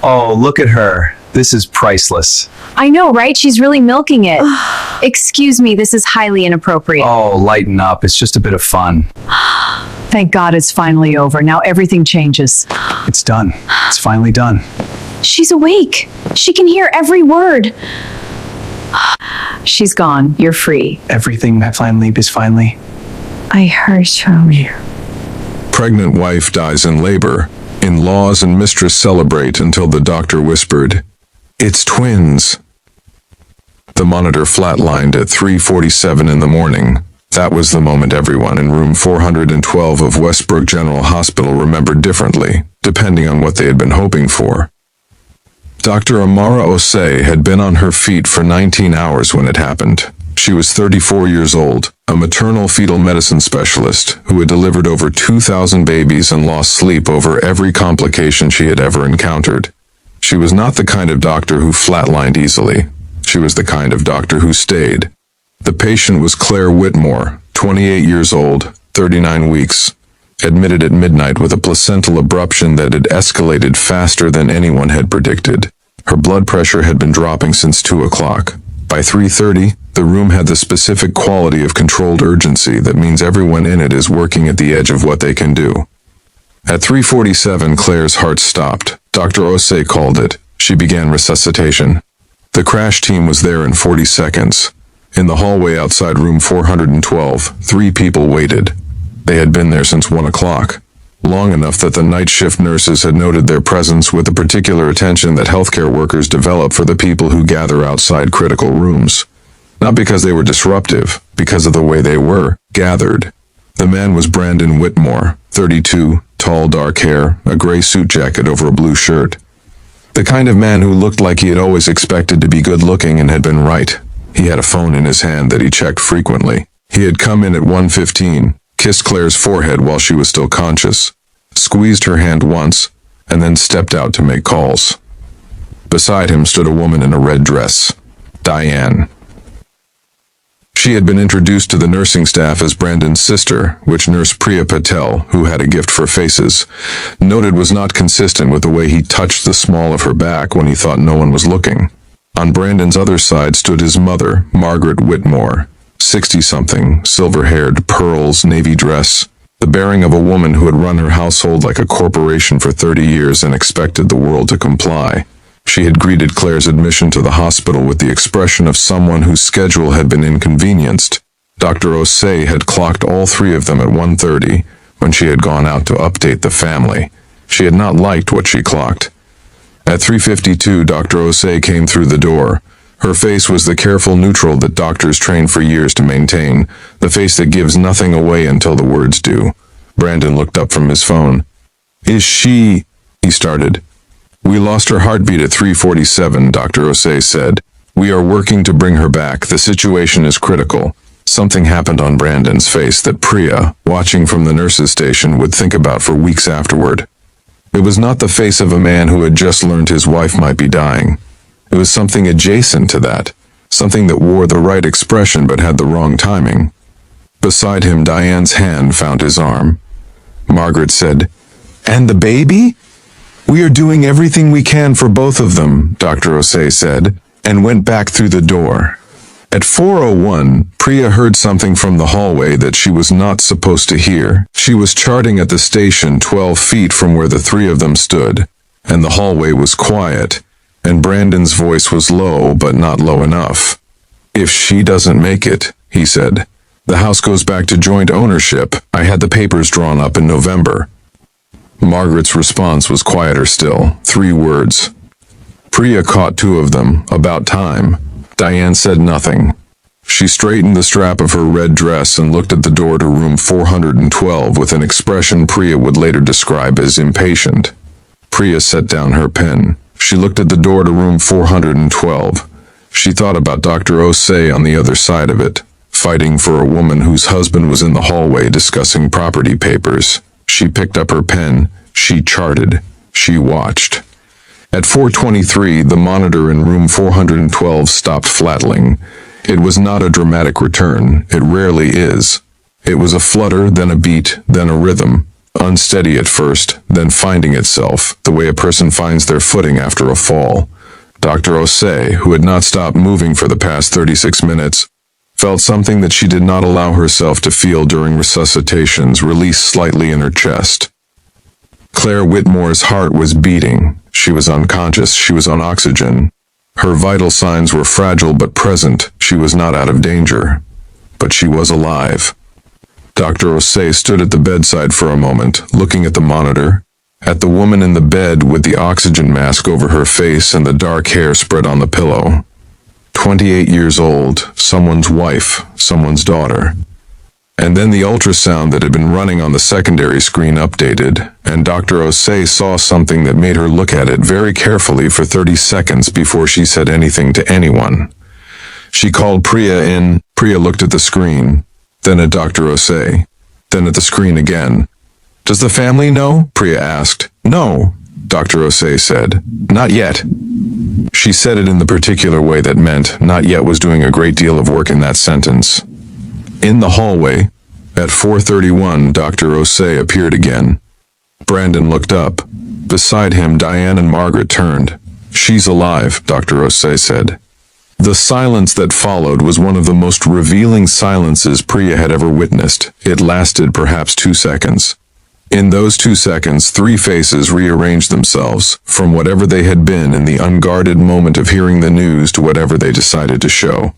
Oh, look at her. This is priceless. I know, right? She's really milking it. Excuse me, this is highly inappropriate. Oh, lighten up. It's just a bit of fun. Thank God it's finally over. Now everything changes. It's done. It's finally done. She's awake. She can hear every word. She's gone. You're free. Everything that finally is finally. I heard from you. Pregnant wife dies in labor. In-laws and mistress celebrate until the doctor whispered, "It's twins." The monitor flatlined at 3:47 in the morning. That was the moment everyone in room 412 of Westbrook General Hospital remembered differently, depending on what they had been hoping for. Dr. Amara Osei had been on her feet for 19 hours when it happened. She was 34 years old, a maternal fetal medicine specialist who had delivered over 2,000 babies and lost sleep over every complication she had ever encountered. She was not the kind of doctor who flatlined easily. She was the kind of doctor who stayed. The patient was Claire Whitmore, 28 years old, 39 weeks, admitted at midnight with a placental abruption that had escalated faster than anyone had predicted. Her blood pressure had been dropping since 2 o'clock. By 3:30, the room had the specific quality of controlled urgency that means everyone in it is working at the edge of what they can do. At 3:47, Claire's heart stopped. Dr. Osei called it. She began resuscitation. The crash team was there in 40 seconds. In the hallway outside room 412, 3 people waited. They had been there since 1 o'clock, long enough that the night shift nurses had noted their presence with the particular attention that healthcare workers develop for the people who gather outside critical rooms. Not because they were disruptive, because of the way they were gathered. The man was Brandon Whitmore, 32, tall, dark hair, a gray suit jacket over a blue shirt. The kind of man who looked like he had always expected to be good-looking and had been right. He had a phone in his hand that he checked frequently. He had come in at 1:15, kissed Claire's forehead while she was still conscious, squeezed her hand once, and then stepped out to make calls. Beside him stood a woman in a red dress, Diane. She had been introduced to the nursing staff as Brandon's sister, which Nurse Priya Patel, who had a gift for faces, noted was not consistent with the way he touched the small of her back when he thought no one was looking. On Brandon's other side stood his mother, Margaret Whitmore, 60-something, silver-haired, pearls, navy dress, the bearing of a woman who had run her household like a corporation for 30 years and expected the world to comply. She had greeted Claire's admission to the hospital with the expression of someone whose schedule had been inconvenienced. Dr. Osei had clocked all 3 of them at 1:30 when she had gone out to update the family. She had not liked what she clocked. At 3:52, Dr. Osei came through the door. Her face was the careful neutral that doctors train for years to maintain, the face that gives nothing away until the words do. Brandon looked up from his phone. "Is she—" he started. "We lost her heartbeat at 3:47, Dr. Osei said. "We are working to bring her back. The situation is critical." Something happened on Brandon's face that Priya, watching from the nurse's station, would think about for weeks afterward. It was not the face of a man who had just learned his wife might be dying. It was something adjacent to that, something that wore the right expression but had the wrong timing. Beside him, Diane's hand found his arm. Margaret said, "And the baby?" "We are doing everything we can for both of them," Dr. Osei said, and went back through the door. At 4:01, Priya heard something from the hallway that she was not supposed to hear. She was charting at the station 12 feet from where the 3 of them stood, and the hallway was quiet, and Brandon's voice was low but not low enough. "If she doesn't make it," he said, "the house goes back to joint ownership. I had the papers drawn up in November." Margaret's response was quieter still, 3 words. Priya caught 2 of them, "About time." Diane said nothing. She straightened the strap of her red dress and looked at the door to room 412 with an expression Priya would later describe as impatient. Priya set down her pen. She looked at the door to room 412. She thought about Dr. Osei on the other side of it, fighting for a woman whose husband was in the hallway discussing property papers. She picked up her pen. She charted. She watched. At 4:23, the monitor in room 412 stopped flattling. It was not a dramatic return. It rarely is. It was a flutter, then a beat, then a rhythm. unsteady at first, then finding itself, the way a person finds their footing after a fall. Dr. Osei, who had not stopped moving for the past 36 minutes, felt something that she did not allow herself to feel during resuscitations release slightly in her chest. Claire Whitmore's heart was beating. She was unconscious. She was on oxygen. Her vital signs were fragile but present. She was not out of danger. But she was alive. Dr. Osei stood at the bedside for a moment, looking at the monitor, at the woman in the bed with the oxygen mask over her face and the dark hair spread on the pillow. 28 years old, someone's wife, someone's daughter. And then the ultrasound that had been running on the secondary screen updated, and Dr. Osei saw something that made her look at it very carefully for 30 seconds before she said anything to anyone. She called Priya in. Priya looked at the screen, then at Dr. Osei, then at the screen again. "Does the family know?" Priya asked. "No," Dr. Osei said. "Not yet." She said it in the particular way that meant "not yet" was doing a great deal of work in that sentence. In the hallway, at 4:31, Dr. Osei appeared again. Brandon looked up. Beside him, Diane and Margaret turned. "She's alive," Dr. Osei said. The silence that followed was one of the most revealing silences Priya had ever witnessed. It lasted perhaps 2 seconds. In those 2 seconds, 3 faces rearranged themselves, from whatever they had been in the unguarded moment of hearing the news to whatever they decided to show.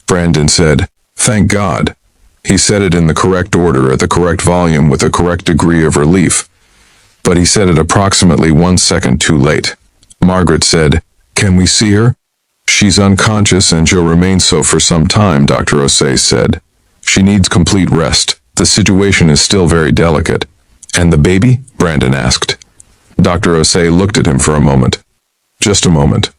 Brandon said, "Thank God." He said it in the correct order at the correct volume with a correct degree of relief. But he said it approximately 1 second too late. Margaret said, "Can we see her?" "She's unconscious and she'll remain so for some time," Dr. Osei said. "She needs complete rest. The situation is still very delicate." "And the baby?" Brandon asked. Dr. Osei looked at him for a moment. "Just a moment."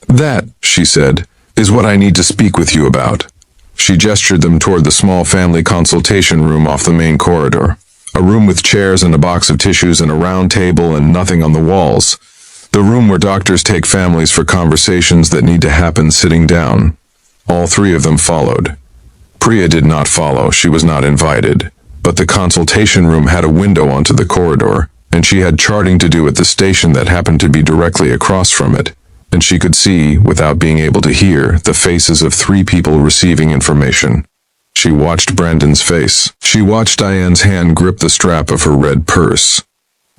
"That," she said, "is what I need to speak with you about." She gestured them toward the small family consultation room off the main corridor. A room with chairs and a box of tissues and a round table and nothing on the walls. The room where doctors take families for conversations that need to happen sitting down. All 3 of them followed. Priya did not follow. She was not invited. But the consultation room had a window onto the corridor, and she had charting to do at the station that happened to be directly across from it, and she could see, without being able to hear, the faces of 3 people receiving information. She watched Brandon's face. She watched Diane's hand grip the strap of her red purse.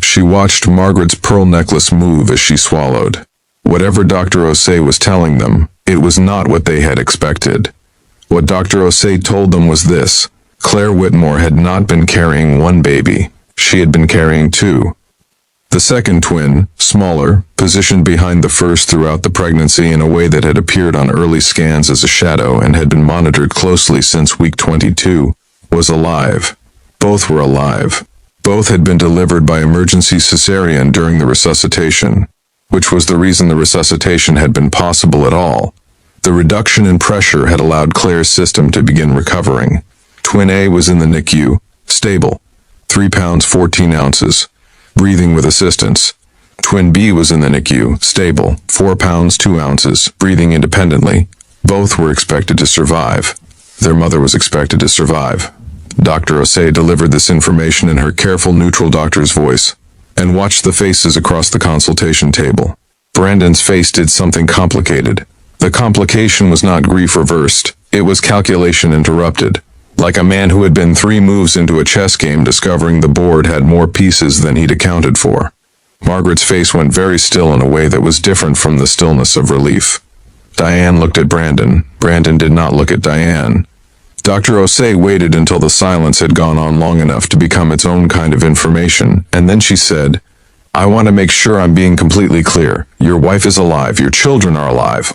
She watched Margaret's pearl necklace move as she swallowed. Whatever Dr. Osei was telling them, it was not what they had expected. What Dr. Osei told them was this: Claire Whitmore had not been carrying 1 baby. She had been carrying 2. The second twin, smaller, positioned behind the first throughout the pregnancy in a way that had appeared on early scans as a shadow and had been monitored closely since week 22, was alive. Both were alive. Both had been delivered by emergency cesarean during the resuscitation, which was the reason the resuscitation had been possible at all. The reduction in pressure had allowed Claire's system to begin recovering. Twin A was in the NICU, stable, 3 pounds 14 ounces, breathing with assistance. Twin B was in the NICU, stable, 4 pounds 2 ounces, breathing independently. Both were expected to survive. Their mother was expected to survive. Dr. Osei delivered this information in her careful, neutral doctor's voice, and watched the faces across the consultation table. Brandon's face did something complicated. The complication was not grief reversed. It was calculation interrupted. Like a man who had been 3 moves into a chess game discovering the board had more pieces than he'd accounted for. Margaret's face went very still in a way that was different from the stillness of relief. Diane looked at Brandon. Brandon did not look at Diane. Dr. Osei waited until the silence had gone on long enough to become its own kind of information, and then she said, "I want to make sure I'm being completely clear. Your wife is alive. Your children are alive.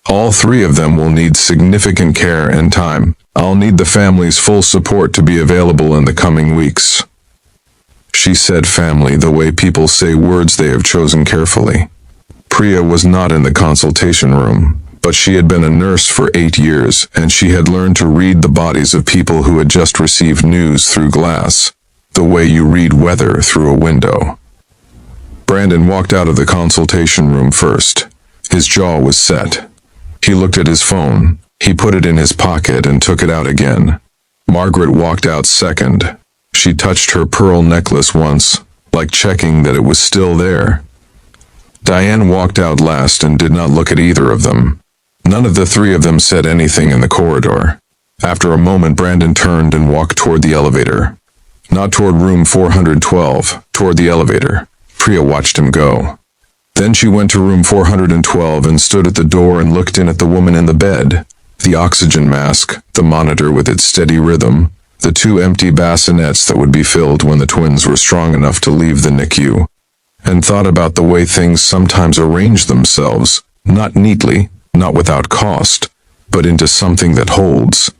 All 3 of them will need significant care and time. I'll need the family's full support to be available in the coming weeks." She said family the way people say words they have chosen carefully. Priya was not in the consultation room, but she had been a nurse for 8 years, and she had learned to read the bodies of people who had just received news through glass, the way you read weather through a window. Brandon walked out of the consultation room first. His jaw was set. He looked at his phone. He put it in his pocket and took it out again. Margaret walked out second. She touched her pearl necklace once, like checking that it was still there. Diane walked out last and did not look at either of them. None of the three of them said anything in the corridor. After a moment, Brandon turned and walked toward the elevator. Not toward room 412, toward the elevator. Priya watched him go. Then she went to room 412 and stood at the door and looked in at the woman in the bed. The oxygen mask, the monitor with its steady rhythm, the two empty bassinets that would be filled when the twins were strong enough to leave the NICU, and thought about the way things sometimes arrange themselves, not neatly, not without cost, but into something that holds.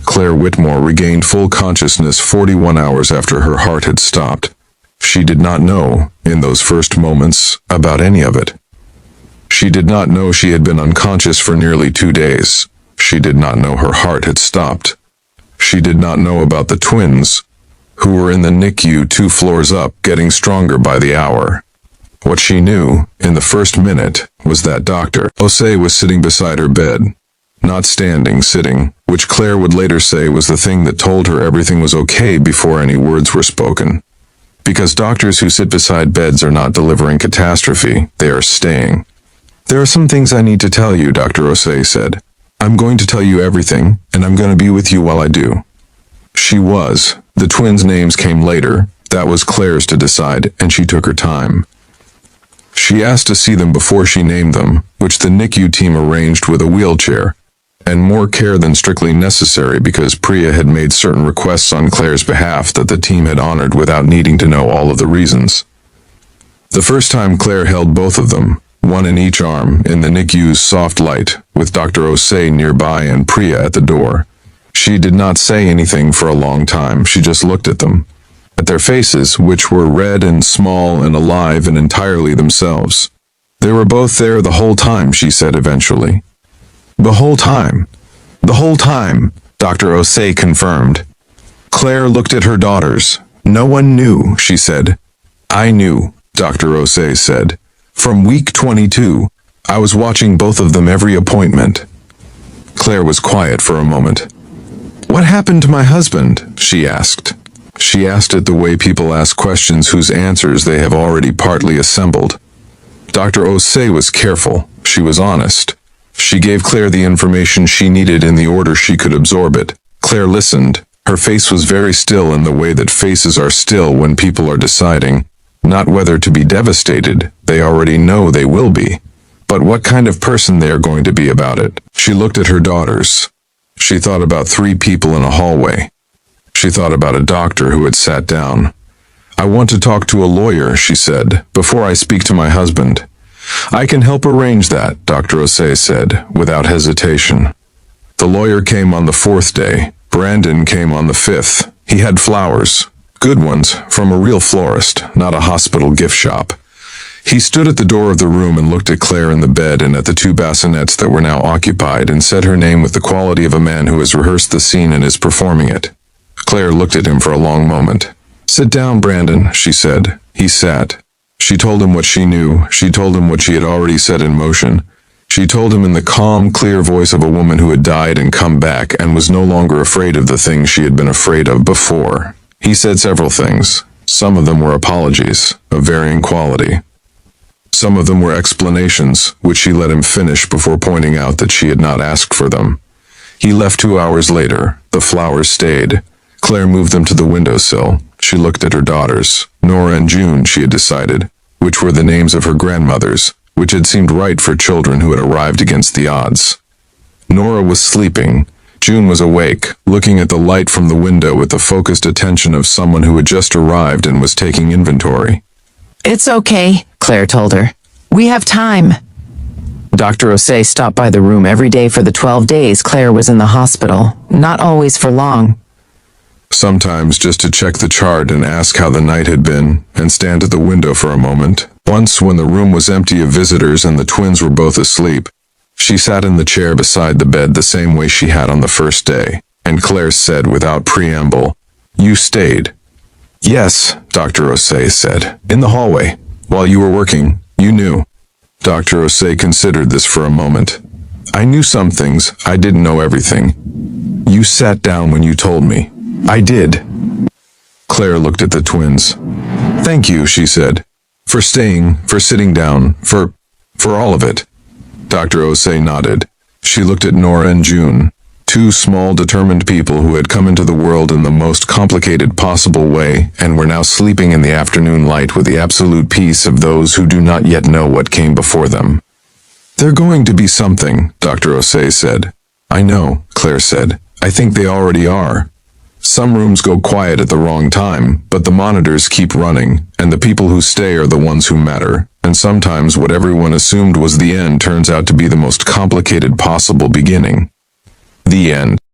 Claire Whitmore regained full consciousness 41 hours after her heart had stopped. She did not know, in those first moments, about any of it. She did not know she had been unconscious for nearly 2 days. She did not know her heart had stopped. She did not know about the twins, who were in the NICU 2 floors up, getting stronger by the hour. What she knew, in the first minute, was that Dr. Osei was sitting beside her bed. Not standing, sitting, which Claire would later say was the thing that told her everything was okay before any words were spoken. Because doctors who sit beside beds are not delivering catastrophe, they are staying. "There are some things I need to tell you," Dr. Osei said. "I'm going to tell you everything, and I'm going to be with you while I do." She was. The twins' names came later. That was Claire's to decide, and she took her time. She asked to see them before she named them, which the NICU team arranged with a wheelchair, and more care than strictly necessary because Priya had made certain requests on Claire's behalf that the team had honored without needing to know all of the reasons. The first time Claire held both of them, one in each arm, in the NICU's soft light, with Dr. Osei nearby and Priya at the door. She did not say anything for a long time. She just looked at them. At their faces, which were red and small and alive and entirely themselves. "They were both there the whole time," she said eventually. "The whole time. The whole time," Dr. Osei confirmed. Claire looked at her daughters. "No one knew," she said. "I knew," Dr. Osei said. "From week 22, I was watching both of them every appointment." Claire was quiet for a moment. "What happened to my husband?" she asked. She asked it the way people ask questions whose answers they have already partly assembled. Dr. Osei was careful. She was honest. She gave Claire the information she needed in the order she could absorb it. Claire listened. Her face was very still in the way that faces are still when people are deciding, not whether to be devastated, they already know they will be, but what kind of person they are going to be about it. She looked at her daughters. She thought about 3 people in a hallway. She thought about a doctor who had sat down. "I want to talk to a lawyer," she said, "before I speak to my husband." "I can help arrange that," Dr. Osei said, without hesitation. The lawyer came on the 4th day. Brandon came on the 5th. He had flowers. Good ones, from a real florist, not a hospital gift shop. He stood at the door of the room and looked at Claire in the bed and at the 2 bassinets that were now occupied and said her name with the quality of a man who has rehearsed the scene and is performing it. Claire looked at him for a long moment. "Sit down, Brandon," she said. He sat. She told him what she knew. She told him what she had already set in motion. She told him in the calm, clear voice of a woman who had died and come back and was no longer afraid of the things she had been afraid of before. He said several things. Some of them were apologies, of varying quality. Some of them were explanations, which she let him finish before pointing out that she had not asked for them. He left 2 hours later. The flowers stayed. Claire moved them to the windowsill. She looked at her daughters. Nora and June, she had decided, which were the names of her grandmothers, which had seemed right for children who had arrived against the odds. Nora was sleeping. June was awake, looking at the light from the window with the focused attention of someone who had just arrived and was taking inventory. "It's okay," Claire told her. "We have time." Dr. Osei stopped by the room every day for the 12 days Claire was in the hospital, not always for long. Sometimes just to check the chart and ask how the night had been, and stand at the window for a moment. Once, when the room was empty of visitors and the twins were both asleep, she sat in the chair beside the bed the same way she had on the first day, and Claire said without preamble, "You stayed." "Yes," Dr. Osei said, "in the hallway. While you were working, you knew." Dr. Osei considered this for a moment. "I knew some things. I didn't know everything. You sat down when you told me." "I did." Claire looked at the twins. Thank you, she said. For staying, for sitting down, for all of it. Dr. Osei nodded. She looked at Nora and June, two small, determined people who had come into the world in the most complicated possible way and were now sleeping in the afternoon light with the absolute peace of those who do not yet know what came before them. They're going to be something, Dr. Osei said. I know, Claire said. I think they already are. Some rooms go quiet at the wrong time, but the monitors keep running, and the people who stay are the ones who matter. And sometimes what everyone assumed was the end turns out to be the most complicated possible beginning. The end.